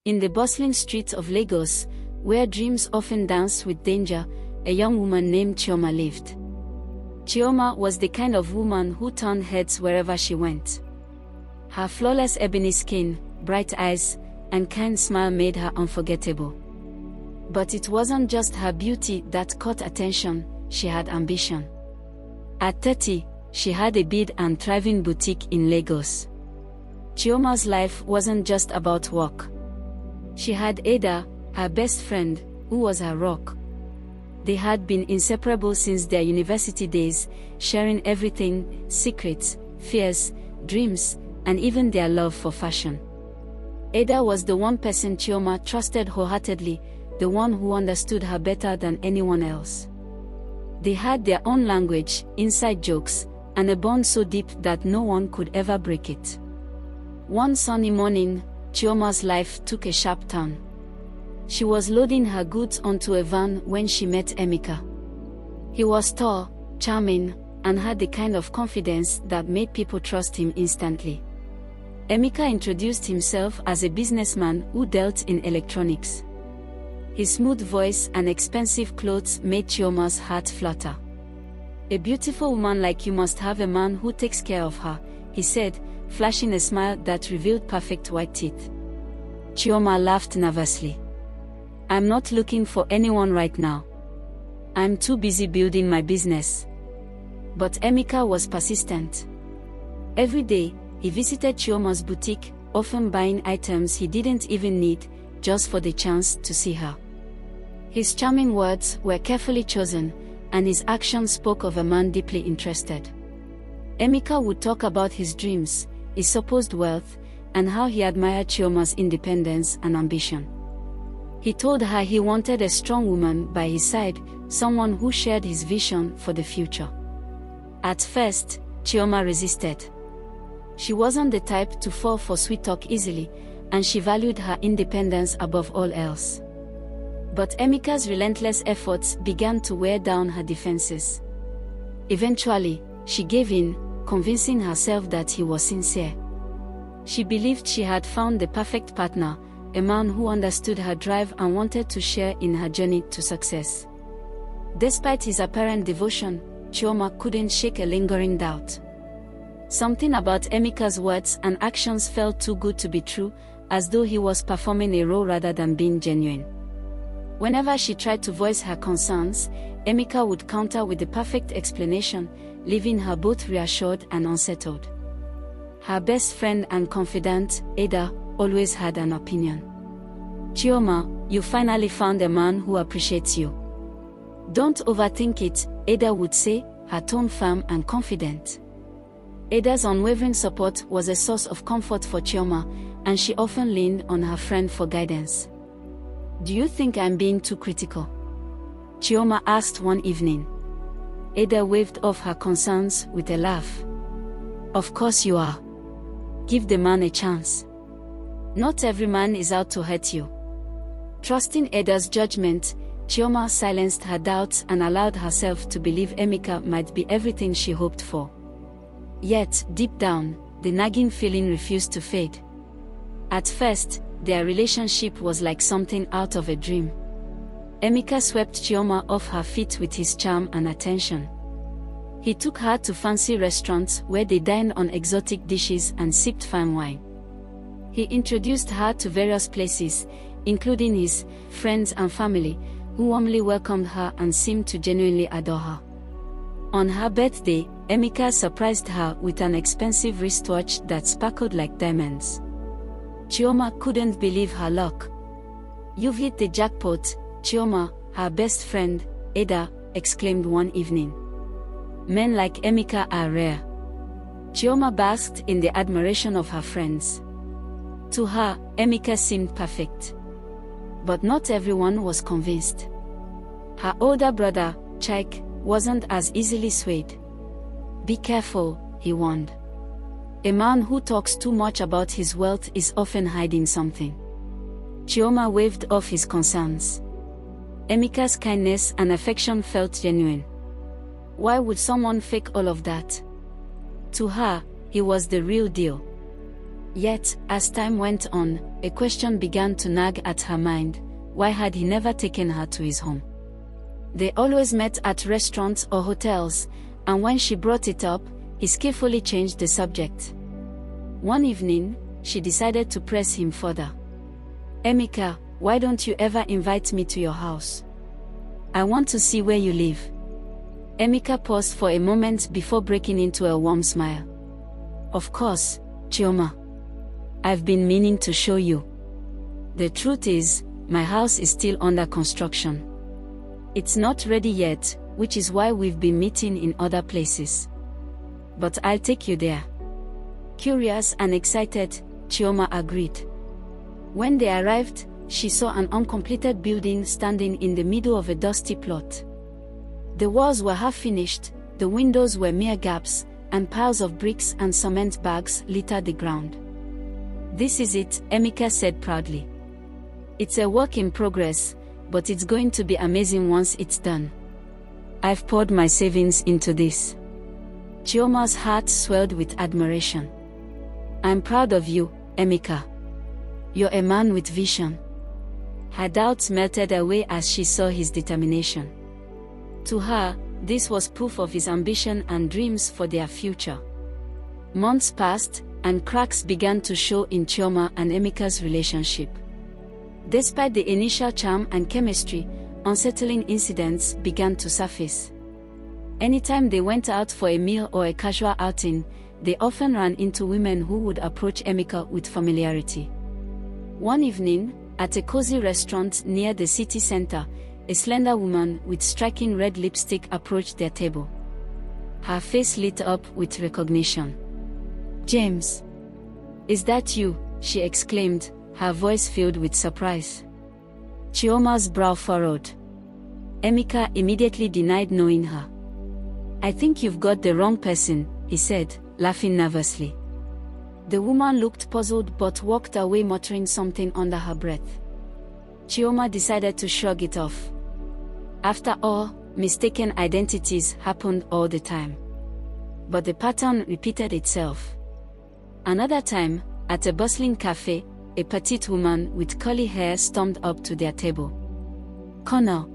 In the bustling streets of Lagos, where dreams often dance with danger, a young woman named Chioma lived. Chioma was the kind of woman who turned heads wherever she went. Her flawless ebony skin, bright eyes, and kind smile made her unforgettable. But it wasn't just her beauty that caught attention, she had ambition. At 30, she had a big and thriving boutique in Lagos. Chioma's life wasn't just about work. She had Ada, her best friend, who was her rock. They had been inseparable since their university days, sharing everything: secrets, fears, dreams, and even their love for fashion. Ada was the one person Chioma trusted wholeheartedly, the one who understood her better than anyone else. They had their own language, inside jokes, and a bond so deep that no one could ever break it. One sunny morning, Chioma's life took a sharp turn. She was loading her goods onto a van when she met Emeka. He was tall, charming, and had the kind of confidence that made people trust him instantly. Emeka introduced himself as a businessman who dealt in electronics. His smooth voice and expensive clothes made Chioma's heart flutter. "A beautiful woman like you must have a man who takes care of her," he said, flashing a smile that revealed perfect white teeth. Chioma laughed nervously. "I'm not looking for anyone right now. I'm too busy building my business." But Emeka was persistent. Every day, he visited Chioma's boutique, often buying items he didn't even need, just for the chance to see her. His charming words were carefully chosen, and his actions spoke of a man deeply interested. Emeka would talk about his dreams, his supposed wealth, and how he admired Chioma's independence and ambition. He told her he wanted a strong woman by his side, someone who shared his vision for the future. At first, Chioma resisted. She wasn't the type to fall for sweet talk easily, and she valued her independence above all else. But Emeka's relentless efforts began to wear down her defenses. Eventually, she gave in, convincing herself that he was sincere. She believed she had found the perfect partner, a man who understood her drive and wanted to share in her journey to success. Despite his apparent devotion, Chioma couldn't shake a lingering doubt. Something about Emeka's words and actions felt too good to be true, as though he was performing a role rather than being genuine. Whenever she tried to voice her concerns, Emeka would counter with the perfect explanation, leaving her both reassured and unsettled. Her best friend and confidant, Ada, always had an opinion. "Chioma, you finally found a man who appreciates you. Don't overthink it," Ada would say, her tone firm and confident. Ada's unwavering support was a source of comfort for Chioma, and she often leaned on her friend for guidance. "Do you think I'm being too critical?" Chioma asked one evening. Ada waved off her concerns with a laugh. "Of course you are. Give the man a chance. Not every man is out to hurt you." Trusting Ada's judgment, Chioma silenced her doubts and allowed herself to believe Emeka might be everything she hoped for. Yet, deep down, the nagging feeling refused to fade. At first, their relationship was like something out of a dream. Emeka swept Chioma off her feet with his charm and attention. He took her to fancy restaurants where they dined on exotic dishes and sipped fine wine. He introduced her to various places, including his friends and family, who warmly welcomed her and seemed to genuinely adore her. On her birthday, Emeka surprised her with an expensive wristwatch that sparkled like diamonds. Chioma couldn't believe her luck. "You've hit the jackpot, Chioma," her best friend, Ada, exclaimed one evening. "Men like Emeka are rare." Chioma basked in the admiration of her friends. To her, Emeka seemed perfect. But not everyone was convinced. Her older brother, Chike, wasn't as easily swayed. "Be careful," he warned. "A man who talks too much about his wealth is often hiding something." Chioma waved off his concerns. Emeka's kindness and affection felt genuine. Why would someone fake all of that? To her, he was the real deal. Yet, as time went on, a question began to nag at her mind: why had he never taken her to his home? They always met at restaurants or hotels, and when she brought it up, he skillfully changed the subject. One evening, she decided to press him further. "Emeka, why don't you ever invite me to your house? I want to see where you live." Emeka paused for a moment before breaking into a warm smile. "Of course, Chioma. I've been meaning to show you. The truth is, my house is still under construction. It's not ready yet, which is why we've been meeting in other places. But I'll take you there." Curious and excited, Chioma agreed. When they arrived, she saw an uncompleted building standing in the middle of a dusty plot. The walls were half finished, the windows were mere gaps, and piles of bricks and cement bags littered the ground. "This is it," Emeka said proudly. "It's a work in progress, but it's going to be amazing once it's done. I've poured my savings into this." Chioma's heart swelled with admiration. "I'm proud of you, Emeka. You're a man with vision." Her doubts melted away as she saw his determination. To her, this was proof of his ambition and dreams for their future. Months passed, and cracks began to show in Chioma and Emeka's relationship. Despite the initial charm and chemistry, unsettling incidents began to surface. Anytime they went out for a meal or a casual outing, they often ran into women who would approach Emeka with familiarity. One evening, at a cozy restaurant near the city center, a slender woman with striking red lipstick approached their table. Her face lit up with recognition. "James, is that you?" she exclaimed, her voice filled with surprise. Chioma's brow furrowed. Emeka immediately denied knowing her. "I think you've got the wrong person," he said, laughing nervously. The woman looked puzzled but walked away muttering something under her breath. Chioma decided to shrug it off. After all, mistaken identities happened all the time. But the pattern repeated itself. Another time, at a bustling cafe, a petite woman with curly hair stormed up to their table. "Colonel,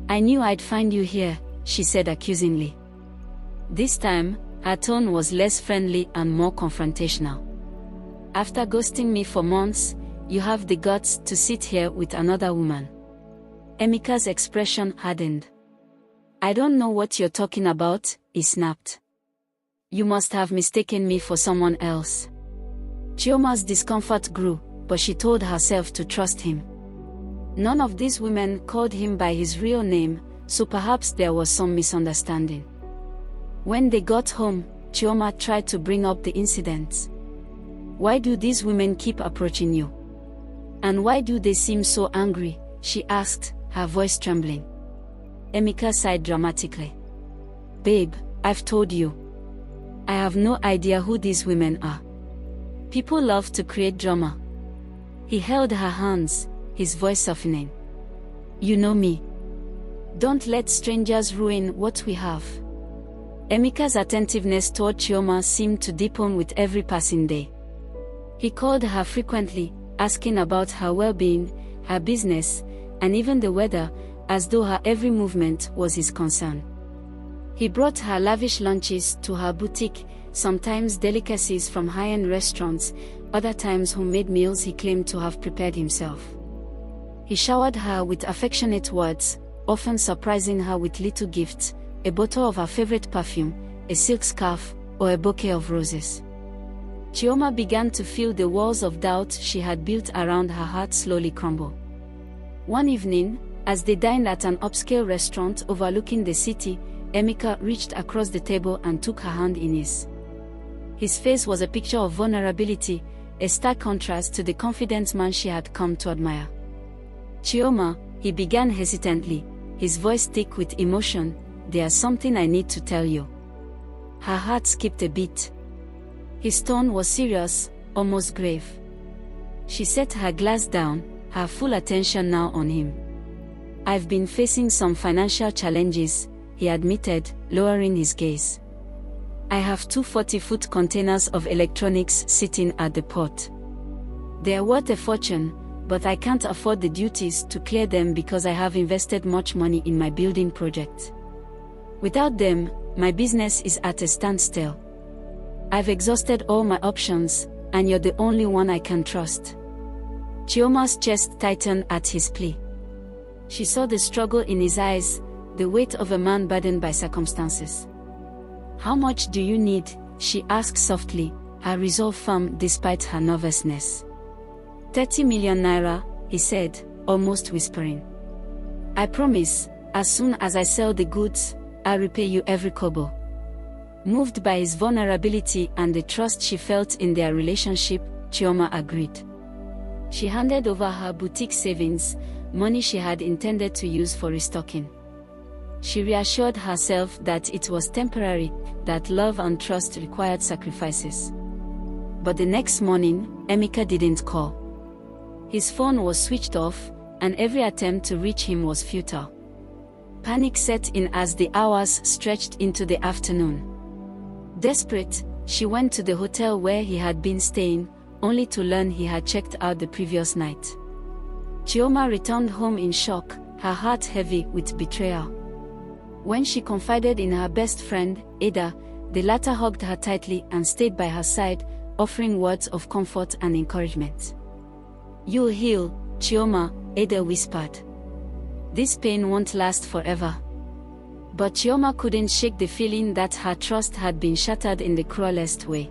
I knew I'd find you here," she said accusingly. This time, her tone was less friendly and more confrontational. "After ghosting me for months, you have the guts to sit here with another woman." Emeka's expression hardened. "I don't know what you're talking about," he snapped. "You must have mistaken me for someone else." Chioma's discomfort grew, but she told herself to trust him. None of these women called him by his real name, so perhaps there was some misunderstanding. When they got home, Chioma tried to bring up the incident. "Why do these women keep approaching you? And why do they seem so angry?" she asked, her voice trembling. Emeka sighed dramatically. "Babe, I've told you. I have no idea who these women are. People love to create drama." He held her hands, his voice softening. "You know me. Don't let strangers ruin what we have." Emeka's attentiveness toward Chioma seemed to deepen with every passing day. He called her frequently, asking about her well-being, her business, and even the weather, as though her every movement was his concern. He brought her lavish lunches to her boutique, sometimes delicacies from high-end restaurants, other times homemade meals he claimed to have prepared himself. He showered her with affectionate words, often surprising her with little gifts, a bottle of her favorite perfume, a silk scarf, or a bouquet of roses. Chioma began to feel the walls of doubt she had built around her heart slowly crumble. One evening, as they dined at an upscale restaurant overlooking the city, Emeka reached across the table and took her hand in his. His face was a picture of vulnerability, a stark contrast to the confident man she had come to admire. "Chioma," he began hesitantly, his voice thick with emotion, "there's something I need to tell you." Her heart skipped a beat. His tone was serious, almost grave. She set her glass down, her full attention now on him. "I've been facing some financial challenges," he admitted, lowering his gaze. I have two 40-foot containers of electronics sitting at the port. They are worth a fortune, but I can't afford the duties to clear them because I have invested much money in my building project. Without them, my business is at a standstill. I've exhausted all my options, and you're the only one I can trust. Chioma's chest tightened at his plea. She saw the struggle in his eyes, the weight of a man burdened by circumstances. How much do you need? She asked softly, her resolve firm despite her nervousness. 30 million naira, he said, almost whispering. I promise, as soon as I sell the goods, I'll repay you every kobo. Moved by his vulnerability and the trust she felt in their relationship, Chioma agreed. She handed over her boutique savings, money she had intended to use for restocking. She reassured herself that it was temporary, that love and trust required sacrifices. But the next morning, Emeka didn't call. His phone was switched off, and every attempt to reach him was futile. Panic set in as the hours stretched into the afternoon. Desperate, she went to the hotel where he had been staying, only to learn he had checked out the previous night. Chioma returned home in shock, her heart heavy with betrayal. When she confided in her best friend, Ada, the latter hugged her tightly and stayed by her side, offering words of comfort and encouragement. "You'll heal, Chioma," Ada whispered. "This pain won't last forever." But Chioma couldn't shake the feeling that her trust had been shattered in the cruelest way.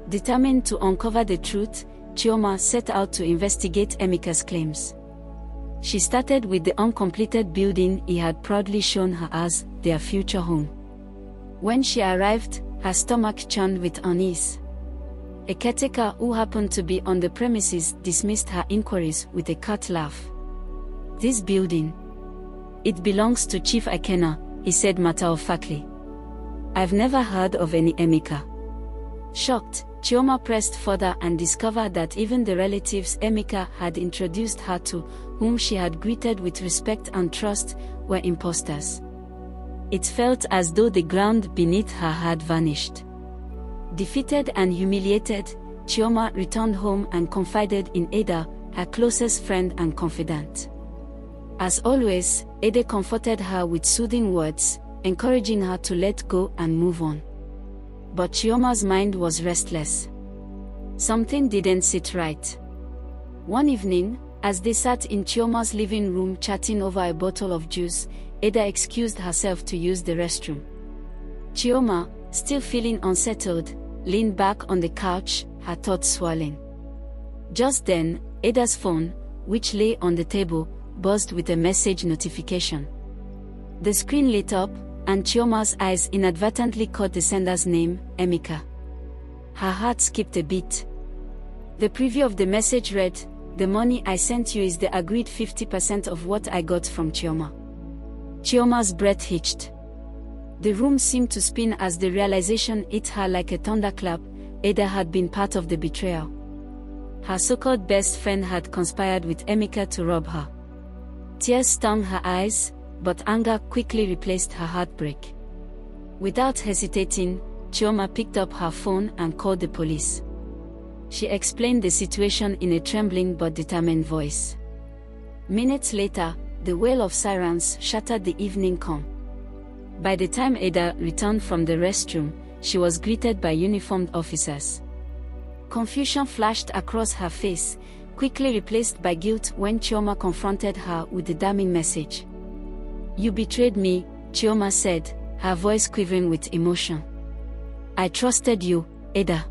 Determined to uncover the truth, Chioma set out to investigate Emeka's claims. She started with the uncompleted building he had proudly shown her as their future home. When she arrived, her stomach churned with unease. A caretaker who happened to be on the premises dismissed her inquiries with a curt laugh. "This building? It belongs to Chief Ikena," he said matter-of-factly. "I've never heard of any Emeka." Shocked, Chioma pressed further and discovered that even the relatives Emeka had introduced her to, whom she had greeted with respect and trust, were imposters. It felt as though the ground beneath her had vanished. Defeated and humiliated, Chioma returned home and confided in Ada, her closest friend and confidant. As always, Ada comforted her with soothing words, encouraging her to let go and move on. But Chioma's mind was restless. Something didn't sit right. One evening, as they sat in Chioma's living room chatting over a bottle of juice, Ada excused herself to use the restroom. Chioma, still feeling unsettled, leaned back on the couch, her thoughts swirling. Just then, Ada's phone, which lay on the table, buzzed with a message notification. The screen lit up, and Chioma's eyes inadvertently caught the sender's name, Emeka. Her heart skipped a beat. The preview of the message read, "The money I sent you is the agreed 50% of what I got from Chioma." Chioma's breath hitched. The room seemed to spin as the realization hit her like a thunderclap. Ada had been part of the betrayal. Her so-called best friend had conspired with Emeka to rob her. Tears stung her eyes, but anger quickly replaced her heartbreak. Without hesitating, Chioma picked up her phone and called the police. She explained the situation in a trembling but determined voice. Minutes later, the wail of sirens shattered the evening calm. By the time Ada returned from the restroom, she was greeted by uniformed officers. Confusion flashed across her face, quickly replaced by guilt when Chioma confronted her with the damning message. "You betrayed me," Chioma said, her voice quivering with emotion. "I trusted you, Ada."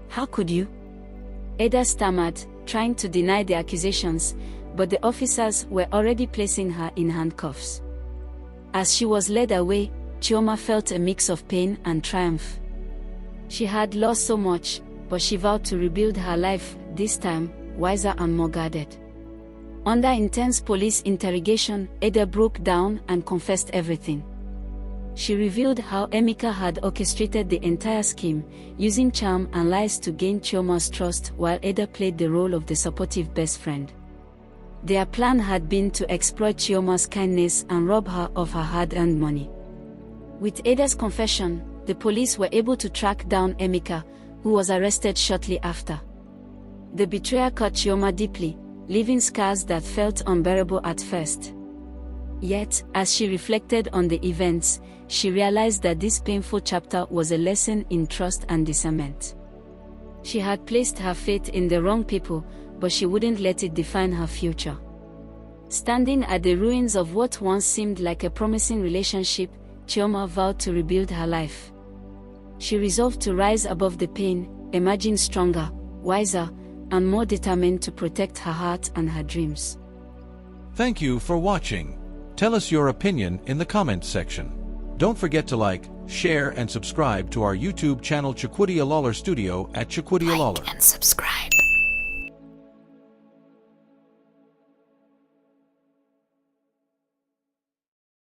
"How could you?" Ada stammered, trying to deny the accusations, but the officers were already placing her in handcuffs. As she was led away, Chioma felt a mix of pain and triumph. She had lost so much, but she vowed to rebuild her life, this time, wiser and more guarded. Under intense police interrogation, Ada broke down and confessed everything. She revealed how Emeka had orchestrated the entire scheme, using charm and lies to gain Chioma's trust while Ada played the role of the supportive best friend. Their plan had been to exploit Chioma's kindness and rob her of her hard-earned money. With Ada's confession, the police were able to track down Emeka, who was arrested shortly after. The betrayal cut Chioma deeply, leaving scars that felt unbearable at first. Yet, as she reflected on the events, she realized that this painful chapter was a lesson in trust and discernment. She had placed her faith in the wrong people, but she wouldn't let it define her future. Standing at the ruins of what once seemed like a promising relationship, Chioma vowed to rebuild her life. She resolved to rise above the pain, emerging stronger, wiser, and more determined to protect her heart and her dreams. Thank you for watching. Tell us your opinion in the comments section. Don't forget to like, share, and subscribe to our YouTube channel Chukwudi Alalar Studio at Chukwudi Alalar. Like and subscribe.